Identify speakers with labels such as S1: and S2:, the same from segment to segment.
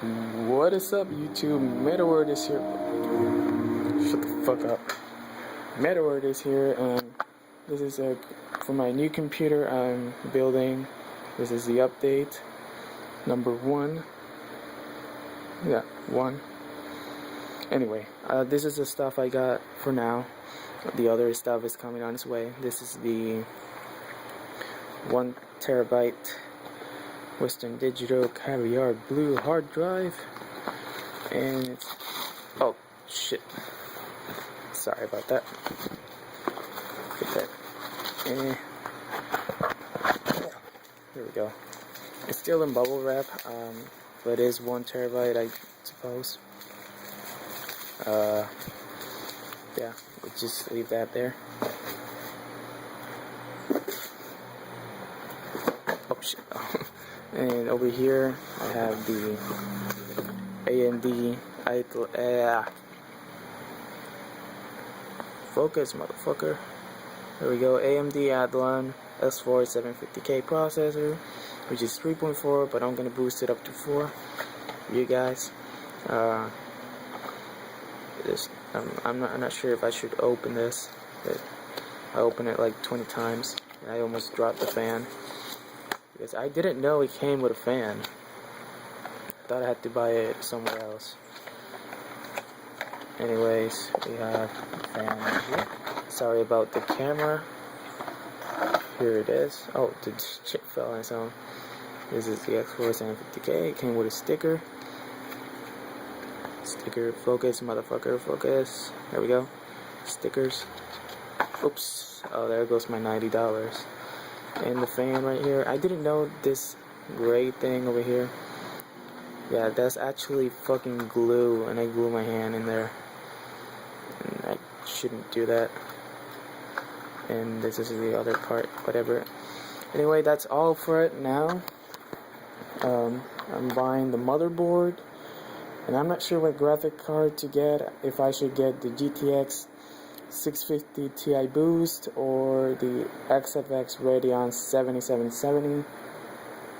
S1: What is up, YouTube? Metarortiz here. Shut the fuck up. Metarortiz here, and this is for my new computer I'm building. This is the update number 1. Yeah, 1. Anyway, this is the stuff I got for now. The other stuff is coming on its way. This is the 1 terabyte Western Digital Caviar Blue hard drive, and it's oh shit, sorry about that. Get that. Here we go. It's still in bubble wrap, but it is 1 terabyte, I suppose. Yeah, we'll just leave that there. Oh shit. And over here I have the AMD focus, motherfucker. There we go. AMD Athlon S4 750K processor, which is 3.4, but I'm gonna boost it up to 4 for you guys. I'm not sure if I should open this, but I opened it like 20 times and I almost dropped the fan. Because I didn't know it came with a fan. I thought I had to buy it somewhere else. Anyways, we have a fan right here. Sorry about the camera. Here it is. Oh, the chip fell on its own. This is the X4 750K. It came with a sticker. Sticker, focus, motherfucker, focus. There we go. Stickers. Oops. Oh, there goes my $90. And the fan right here. I didn't know this gray thing over here. Yeah, that's actually fucking glue, and I glue my hand in there. And I shouldn't do that. And this is the other part, whatever. Anyway, that's all for it now. I'm buying the motherboard, and I'm not sure what graphic card to get. If I should get the GTX 650 Ti Boost or the XFX Radeon 7770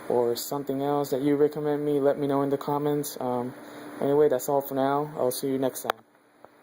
S1: or something else that you recommend me. Let me know in the comments. Anyway, that's all for now. I'll see you next time.